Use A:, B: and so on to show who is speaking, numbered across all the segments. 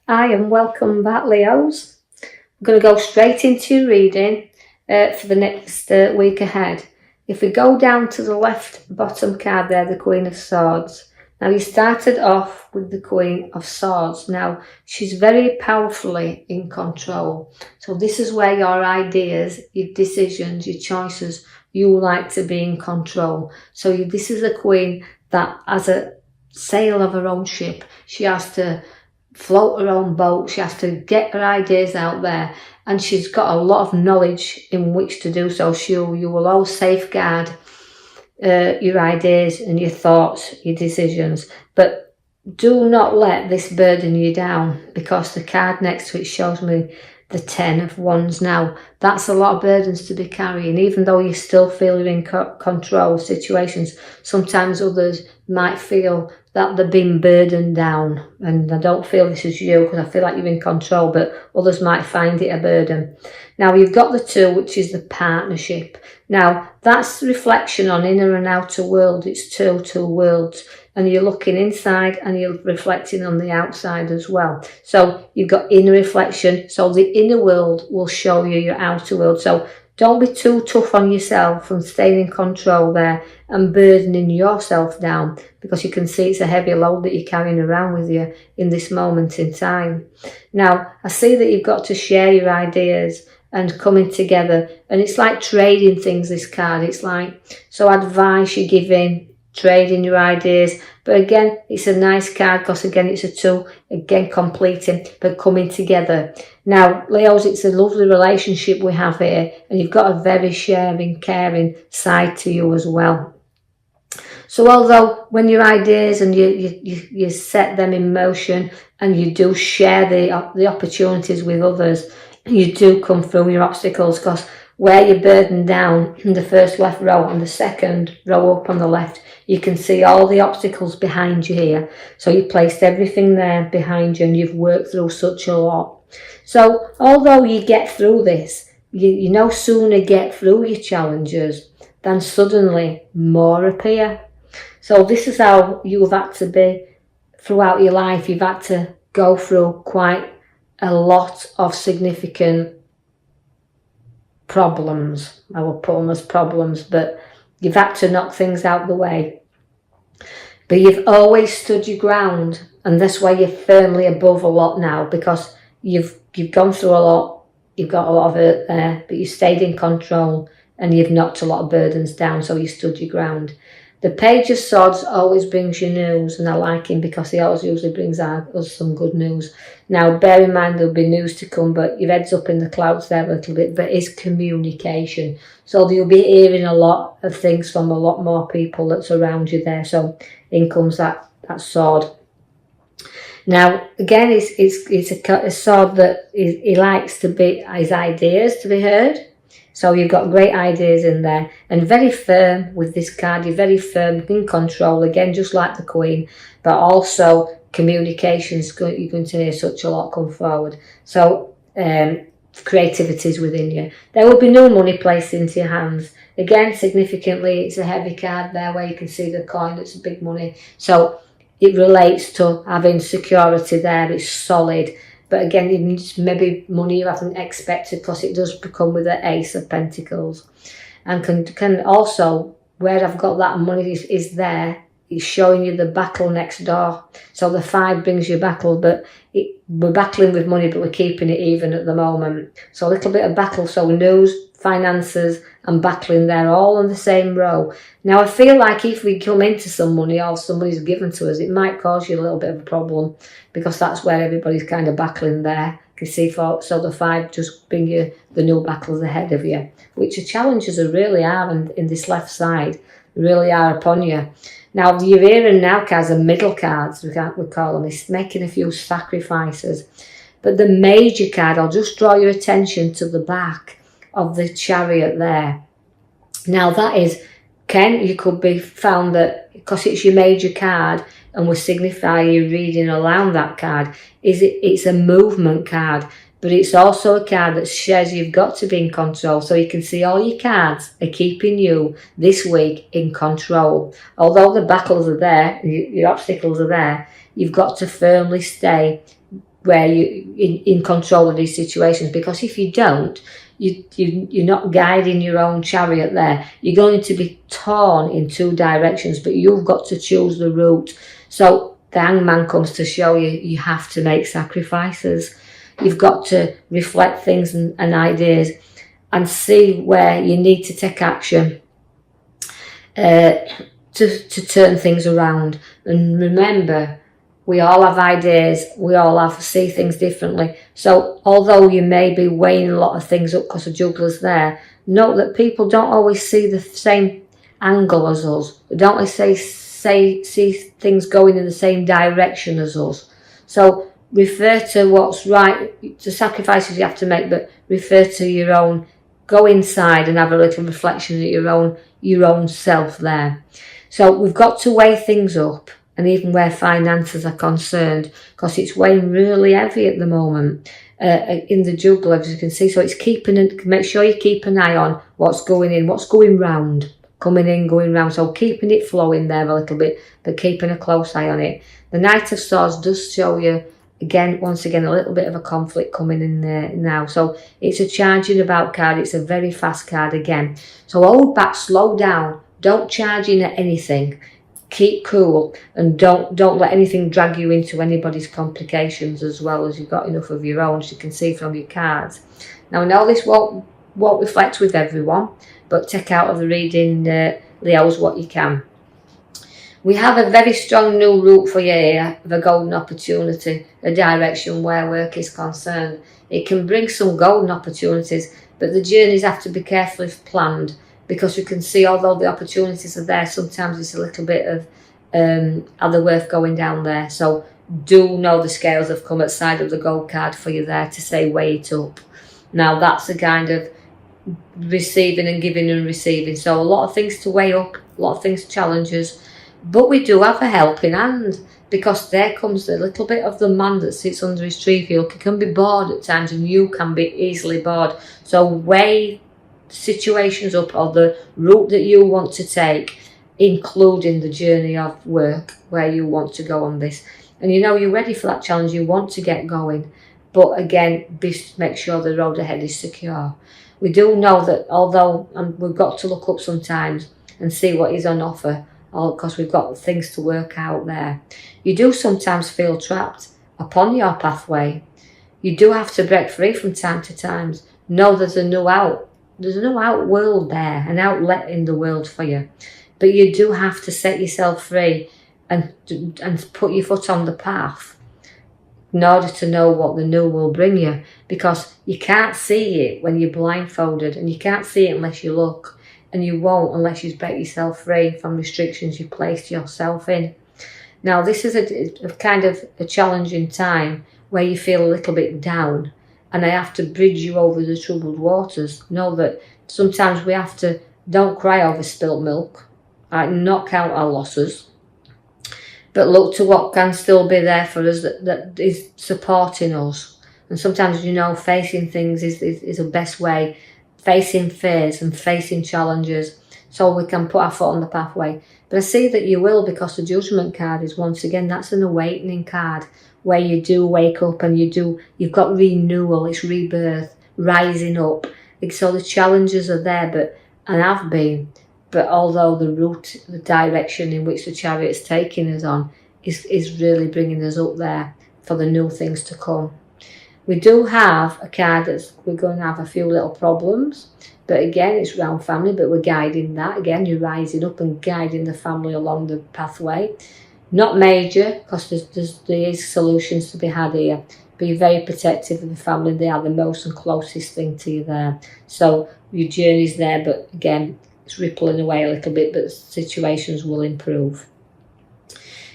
A: Hi and welcome back, Leos. I'm going to go straight into your reading for the next week ahead. If we go down to the left bottom card there, the Queen of Swords. Now you started off with the Queen of Swords. Now she's very powerfully in control. So this is where your ideas, your decisions, your choices, you like to be in control. So this is a queen that has a sail of her own ship. She has to float her own boat. She has to get her ideas out there, and she's got a lot of knowledge in which to do so. You will always safeguard your ideas and your thoughts, your decisions, but do not let this burden you down, because the card next to it shows me the 10 of Wands. Now that's a lot of burdens to be carrying, even though you still feel you're in control of situations. Sometimes others might feel that they're being burdened down, and I don't feel this is you, because I feel like you're in control, but others might find it a burden. Now you've got the 2, which is the partnership. Now that's reflection on inner and outer world. It's two worlds, and you're looking inside and you're reflecting on the outside as well. So you've got inner reflection, so the inner world will show you your outer world. So don't be too tough on yourself and staying in control there and burdening yourself down, because you can see it's a heavy load that you're carrying around with you in this moment in time. Now, I see that you've got to share your ideas and coming together, and it's like trading things, this card. It's like, so advice you're giving, trading your ideas. But again, it's a nice card, because again, it's a 2, again, completing, but coming together. Now, Leos, it's a lovely relationship we have here, and you've got a very sharing, caring side to you as well. So although when your ideas and you set them in motion and you do share the opportunities with others, you do come through your obstacles, because where you're burdened down in the first left row and the second row up on the left, you can see all the obstacles behind you here. So you placed everything there behind you, and you've worked through such a lot. So although you get through this, you no sooner get through your challenges than suddenly more appear. So this is how you've had to be throughout your life. You've had to go through quite a lot of significant problems. I will put them as problems, but you've had to knock things out the way. But you've always stood your ground, and that's why you're firmly above a lot now, because you've gone through a lot, you've got a lot of hurt there, but you stayed in control and you've knocked a lot of burdens down, so you stood your ground. The Page of Swords always brings you news, and I like him because he always usually brings us some good news. Now, bear in mind there'll be news to come, but your head's up in the clouds there a little bit, but it's communication. So you'll be hearing a lot of things from a lot more people that's around you there. So in comes that sword. Now, again, it's a sword that he likes to be, his ideas to be heard. So you've got great ideas in there, and very firm with this card. You're very firm, in control, again, just like the Queen, but also communications, you're going to hear such a lot come forward. So creativity is within you. There will be no money placed into your hands. Again, significantly, it's a heavy card there where you can see the coin, it's big money. So it relates to having security there, it's solid. But again, it's maybe money you haven't expected, because it does become with the Ace of Pentacles. And can also, where I've got that money is there, it's showing you the battle next door. So the 5 brings you battle, but we're battling with money, but we're keeping it even at the moment. So a little bit of battle, so news, finances, and battling there, all on the same row. Now, I feel like if we come into some money or somebody's given to us, it might cause you a little bit of a problem, because that's where everybody's kind of battling there. You see, so the 5 just bring you the new battles ahead of you, which the challenges really are in this left side, really are upon you. Now, your here and now cards are middle cards, we call them. It's making a few sacrifices. But the major card, I'll just draw your attention to the back of the Chariot there. Now that is, you could be found that, because it's your major card and will signify your reading around that card, it's a movement card, but it's also a card that says you've got to be in control. So you can see all your cards are keeping you this week in control. Although the battles are there, your obstacles are there, you've got to firmly stay where you in control of these situations, because if you don't, you're not guiding your own chariot there. You're going to be torn in two directions, but you've got to choose the route. So the hangman comes to show you have to make sacrifices. You've got to reflect things and ideas and see where you need to take action to turn things around. And remember, we all have ideas, we all see things differently. So although you may be weighing a lot of things up because a juggler's there, note that people don't always see the same angle as us. They don't always see things going in the same direction as us. So refer to what's right, to sacrifices you have to make, but refer to your own. Go inside and have a little reflection at your own self there. So we've got to weigh things up, and even where finances are concerned, because it's weighing really heavy at the moment in the juggler, as you can see. So it's make sure you keep an eye on what's going in, what's going round, coming in, going round. So keeping it flowing there a little bit, but keeping a close eye on it. The Knight of Swords does show you, once again, a little bit of a conflict coming in there now. So it's a charging about card. It's a very fast card again. So hold back, slow down. Don't charge in at anything. Keep cool, and don't let anything drag you into anybody's complications, as well as you've got enough of your own, as you can see from your cards. Now, I know this won't reflect with everyone, but take out of the reading, Leos, what you can. We have a very strong new route for you here, of a golden opportunity, a direction where work is concerned. It can bring some golden opportunities, but the journeys have to be carefully planned, because you can see, although the opportunities are there, sometimes it's a little bit of, are they worth going down there? So do know the scales have come at side of the gold card for you there to say weigh it up. Now that's a kind of receiving and giving and receiving. So a lot of things to weigh up, a lot of things challenges, but we do have a helping hand, because there comes a little bit of the man that sits under his tree. He can be bored at times, and you can be easily bored. So weigh situations up, or the route that you want to take, including the journey of work where you want to go on this. And you're ready for that challenge, you want to get going, but again, make sure the road ahead is secure. We do know that, although we've got to look up sometimes and see what is on offer, because we've got things to work out there. You do sometimes feel trapped upon your pathway. You do have to break free from time to time. Know there's a new out. There's no out world there, an outlet in the world for you. But you do have to set yourself free and put your foot on the path in order to know what the new will bring you, because you can't see it when you're blindfolded, and you can't see it unless you look, and you won't unless you break yourself free from restrictions you placed yourself in. Now, this is a kind of a challenging time where you feel a little bit down, and I have to bridge you over the troubled waters. Know that sometimes we have to, don't cry over spilt milk, not count our losses, but look to what can still be there for us that is supporting us. And sometimes, facing things is the best way, facing fears and facing challenges, so we can put our foot on the pathway. But I see that you will, because the Judgment card is, once again, that's an awakening card, where you do wake up and you've got renewal, it's rebirth, rising up. So the challenges are there, and have been, but although the route, the direction in which the Chariot's taking us on is really bringing us up there for the new things to come. We do have a card we're going to have a few little problems, but again, it's around family, but we're guiding that. Again, you're rising up and guiding the family along the pathway. Not major, because there is solutions to be had here. Be very protective of the family. They are the most and closest thing to you there. So your journey's there, but again, it's rippling away a little bit, but situations will improve.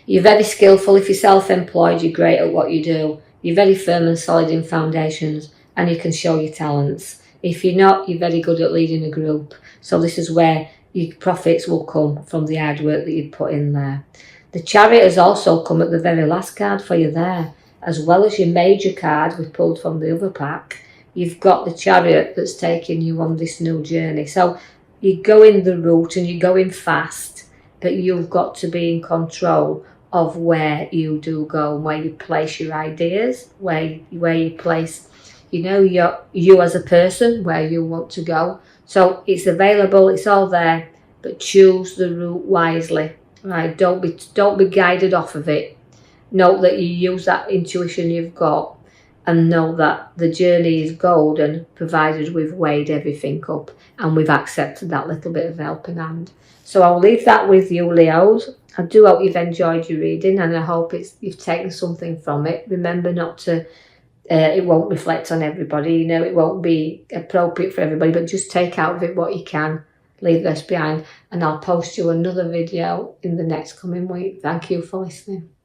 A: You're very skillful. If you're self-employed, you're great at what you do. You're very firm and solid in foundations, and you can show your talents. If you're not, you're very good at leading a group. So this is where your profits will come from the hard work that you put in there. The Chariot has also come at the very last card for you there. As well as your major card we pulled from the other pack, you've got the Chariot that's taking you on this new journey. So you're going the route and you're going fast, but you've got to be in control of where you do go and where you place your ideas, where you place, you know, you as a person, where you want to go. So it's available, it's all there, but choose the route wisely. Right? Don't be guided off of it. Note that you use that intuition you've got, and know that the journey is golden, provided we've weighed everything up and we've accepted that little bit of helping hand. So I'll leave that with you, Leos. I do hope you've enjoyed your reading, and I hope you've taken something from it. Remember not to, it won't reflect on everybody, you know, it won't be appropriate for everybody, but just take out of it what you can, leave this behind, and I'll post you another video in the next coming week. Thank you for listening.